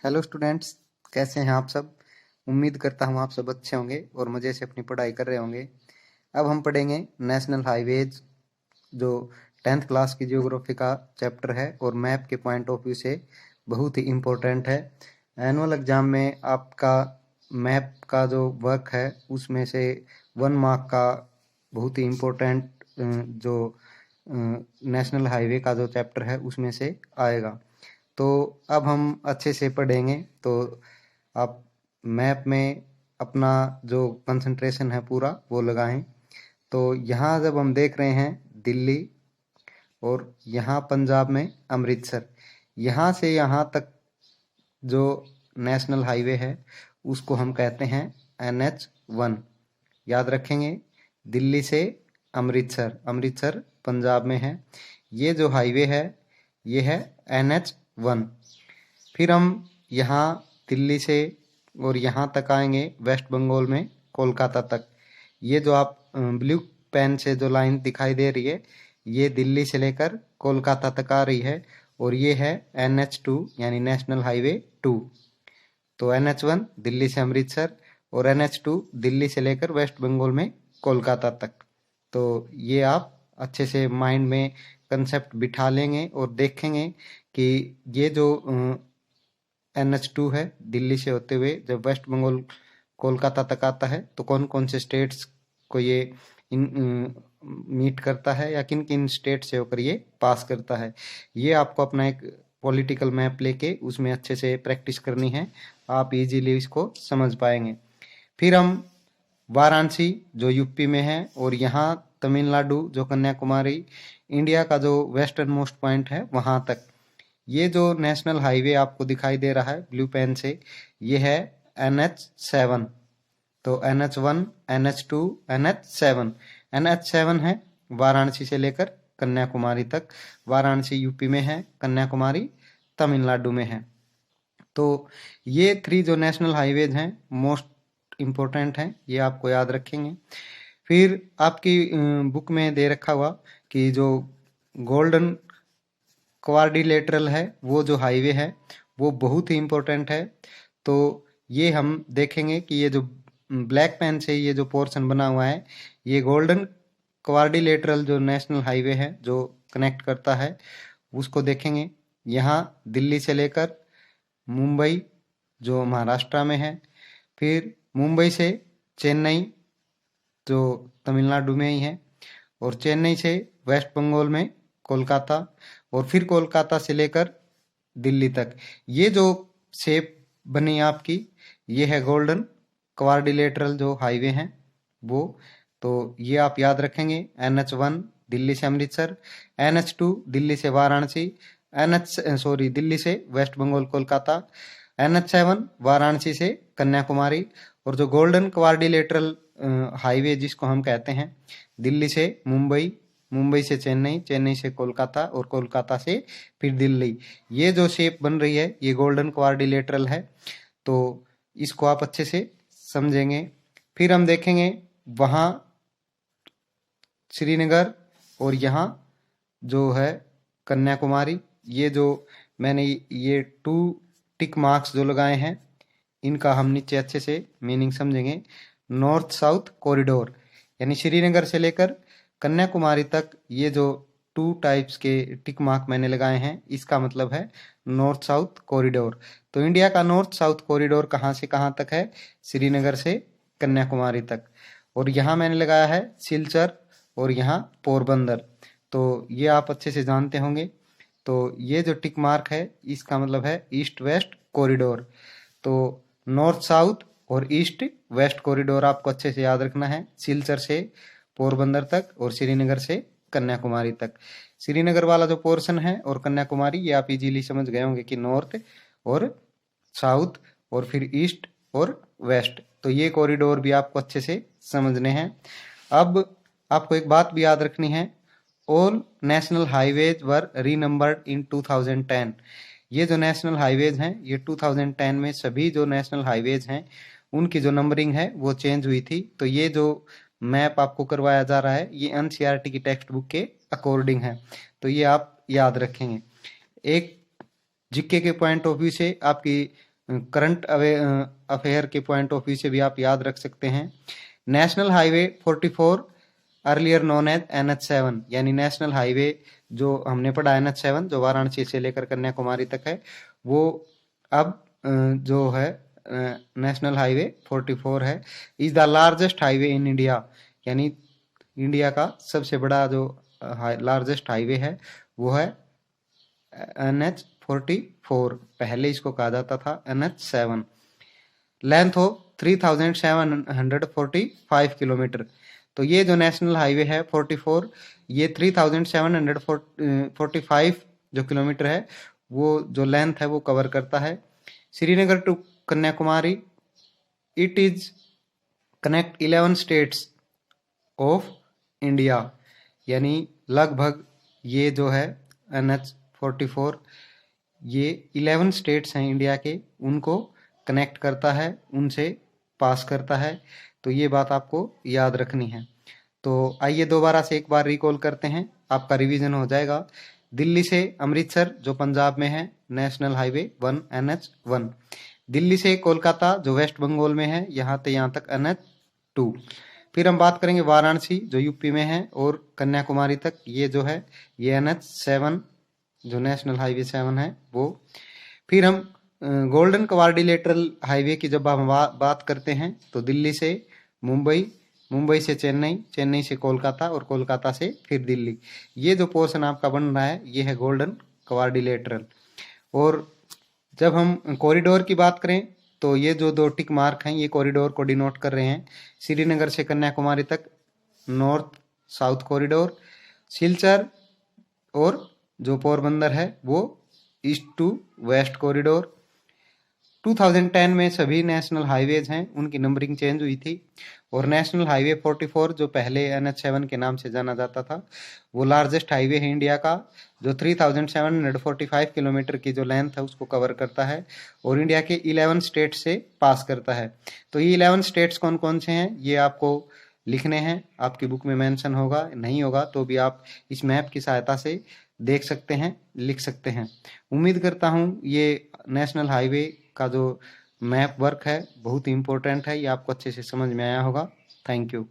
Hello students, कैसे हैं आप सब। उम्मीद करता हूँ आप सब अच्छे होंगे और मज़े से अपनी पढ़ाई कर रहे होंगे। अब हम पढ़ेंगे नेशनल हाईवेज, जो 10th क्लास की जियोग्राफी का चैप्टर है और मैप के पॉइंट ऑफ व्यू से बहुत ही इम्पोर्टेंट है। एनुअल एग्जाम में आपका मैप का जो वर्क है उसमें से 1 मार्क का बहुत ही इम्पोर्टेंट जो नेशनल हाईवे का जो चैप्टर है उसमें से आएगा। तो अब हम अच्छे से पढ़ेंगे तो आप मैप में अपना जो कंसंट्रेशन है पूरा वो लगाएं। तो यहाँ जब हम देख रहे हैं दिल्ली और यहाँ पंजाब में अमृतसर, यहाँ से यहाँ तक जो नेशनल हाईवे है उसको हम कहते हैं NH1। याद रखेंगे, दिल्ली से अमृतसर, अमृतसर पंजाब में है, ये जो हाईवे है ये है NH1। फिर हम यहाँ दिल्ली से और यहाँ तक आएंगे वेस्ट बंगाल में कोलकाता तक। ये जो आप ब्लू पेन से जो लाइन दिखाई दे रही है ये दिल्ली से लेकर कोलकाता तक आ रही है और ये है NH2 यानी नेशनल हाईवे 2। तो NH1 दिल्ली से अमृतसर और NH2 दिल्ली से लेकर वेस्ट बंगाल में कोलकाता तक। तो ये आप अच्छे से माइंड में कंसेप्ट बिठा लेंगे और देखेंगे कि ये जो NH2 है दिल्ली से होते हुए जब वेस्ट बंगाल कोलकाता तक आता है तो कौन कौन से स्टेट्स को ये मीट करता है या किन किन स्टेट से होकर ये पास करता है। ये आपको अपना एक पॉलिटिकल मैप लेके उसमें अच्छे से प्रैक्टिस करनी है, आप इजीली इसको समझ पाएंगे। फिर हम वाराणसी जो यूपी में है और यहाँ तमिलनाडु जो कन्याकुमारी, इंडिया का जो वेस्टर्न मोस्ट पॉइंट है वहाँ तक। ये जो नेशनल हाईवे आपको दिखाई दे रहा है ब्लू पेन से ये है NH7। तो NH1, NH2, NH7। NH7 है वाराणसी से लेकर कन्याकुमारी तक। वाराणसी यूपी में है, कन्याकुमारी तमिलनाडु में है। तो ये 3 जो नेशनल हाईवेज हैं मोस्ट इम्पोर्टेंट हैं, ये आपको याद रखेंगे। फिर आपकी बुक में दे रखा हुआ कि जो गोल्डन क्वाड्रिलेटरल है वो जो हाईवे है वो बहुत ही इम्पोर्टेंट है। तो ये हम देखेंगे कि ये जो ब्लैक पेन से ये जो पोर्शन बना हुआ है ये गोल्डन क्वाड्रिलेटरल जो नेशनल हाईवे है जो कनेक्ट करता है उसको देखेंगे। यहाँ दिल्ली से लेकर मुंबई जो महाराष्ट्र में है, फिर मुंबई से चेन्नई जो तमिलनाडु में ही है, और चेन्नई से वेस्ट बंगाल में कोलकाता, और फिर कोलकाता से लेकर दिल्ली तक। ये जो शेप बनी आपकी ये है गोल्डन क्वाड्रिलेटरल जो हाईवे हैं वो। तो ये आप याद रखेंगे। NH1 दिल्ली से अमृतसर, NH2 दिल्ली से वाराणसी, दिल्ली से वेस्ट बंगाल कोलकाता, NH7 वाराणसी से कन्याकुमारी, और जो गोल्डन क्वाड्रिलेटरल हाईवे जिसको हम कहते हैं दिल्ली से मुंबई, मुंबई से चेन्नई, चेन्नई से कोलकाता और कोलकाता से फिर दिल्ली। ये जो शेप बन रही है ये गोल्डन क्वाड्रिलेटरल है। तो इसको आप अच्छे से समझेंगे। फिर हम देखेंगे वहाँ श्रीनगर और यहाँ जो है कन्याकुमारी। ये जो मैंने ये 2 टिक मार्क्स जो लगाए हैं इनका हम नीचे अच्छे से मीनिंग समझेंगे। नॉर्थ साउथ कॉरिडोर यानी श्रीनगर से लेकर कन्याकुमारी तक ये जो 2 टाइप्स के टिक मार्क मैंने लगाए हैं इसका मतलब है नॉर्थ साउथ कॉरिडोर। तो इंडिया का नॉर्थ साउथ कॉरिडोर कहाँ से कहाँ तक है? श्रीनगर से कन्याकुमारी तक। और यहाँ मैंने लगाया है सिलचर और यहाँ पोरबंदर। तो ये आप अच्छे से जानते होंगे। तो ये जो टिक मार्क है इसका मतलब है ईस्ट वेस्ट कॉरिडोर। तो नॉर्थ साउथ और ईस्ट वेस्ट कॉरिडोर आपको अच्छे से याद रखना है, सिलचर से पोरबंदर तक और श्रीनगर से कन्याकुमारी तक। श्रीनगर वाला जो पोर्शन है और कन्याकुमारी ये आप इजीली समझ गए होंगे कि नॉर्थ और साउथ और फिर ईस्ट और वेस्ट। तो ये कॉरिडोर भी आपको अच्छे से समझने हैं। अब आपको एक बात भी याद रखनी है, ऑल नेशनल हाईवेज वर रीनंबर्ड इन 2010। ये जो नेशनल हाईवेज हैं ये 2010 में सभी जो नेशनल हाईवेज हैं उनकी जो नंबरिंग है वो चेंज हुई थी। तो ये जो मैप आपको करवाया जा रहा है ये NCERT की टेक्स्ट बुक के अकॉर्डिंग है। तो ये आप याद रखेंगे। एक जीके के पॉइंट ऑफ व्यू से आपकी करंट अफेयर के पॉइंट ऑफ व्यू से भी आप याद रख सकते हैं। National highway 44 earlier known as NH7, यानी नेशनल हाईवे जो हमने पढ़ा NH7 जो वाराणसी से लेकर कन्याकुमारी तक है, वो अब जो है नेशनल हाईवे 44 है। Is the largest highway in India, यानी इंडिया का सबसे बड़ा जो लार्जेस्ट हाईवे है वो है NH44, पहले इसको कहा जाता था NH7। लेंथ हो 3745 किलोमीटर। तो ये जो नेशनल हाईवे है 44, ये 3745 जो किलोमीटर है, वो जो लेंथ है वो कवर करता है। Srinagar to Kanyakumari, it is connect 11 states of India, यानी लगभग ये जो है NH44 ये 11 स्टेट्स हैं इंडिया के, उनको कनेक्ट करता है, उनसे पास करता है। तो ये बात आपको याद रखनी है। तो आइए दोबारा से एक बार रिकॉल करते हैं, आपका रिवीजन हो जाएगा। दिल्ली से अमृतसर जो पंजाब में है, नेशनल हाईवे 1 NH1। दिल्ली से कोलकाता जो वेस्ट बंगाल में है, यहाँ से यहाँ तक NH2। फिर हम बात करेंगे वाराणसी जो यूपी में है और कन्याकुमारी तक, ये जो है ये NH7 जो नेशनल हाईवे 7 है वो। फिर हम गोल्डन क्वाड्रिलेटरल हाईवे की जब हम बात करते हैं तो दिल्ली से मुंबई, मुंबई से चेन्नई, चेन्नई से कोलकाता और कोलकाता से फिर दिल्ली, ये जो पोर्शन आपका बन रहा है ये है गोल्डन क्वाड्रिलेटरल। और जब हम कॉरिडोर की बात करें तो ये जो दो टिक मार्क हैं ये कॉरिडोर को डिनोट कर रहे हैं। श्रीनगर से कन्याकुमारी तक नॉर्थ साउथ कॉरिडोर, सिलचर और जो पोरबंदर है वो ईस्ट टू वेस्ट कॉरिडोर। 2010 में सभी नेशनल हाईवेज हैं उनकी नंबरिंग चेंज हुई थी, और नेशनल हाईवे 44 जो पहले NH7 के नाम से जाना जाता था, वो लार्जेस्ट हाईवे है इंडिया का, जो 3745 किलोमीटर की जो लेंथ है उसको कवर करता है और इंडिया के 11 स्टेट से पास करता है। तो ये 11 स्टेट्स कौन कौन से हैं ये आपको लिखने हैं, आपकी बुक में मेंशन होगा, नहीं होगा तो भी आप इस मैप की सहायता से देख सकते हैं, लिख सकते हैं। उम्मीद करता हूँ ये नेशनल हाईवे का जो मैप वर्क है बहुत ही इम्पोर्टेंट है, ये आपको अच्छे से समझ में आया होगा। Thank you.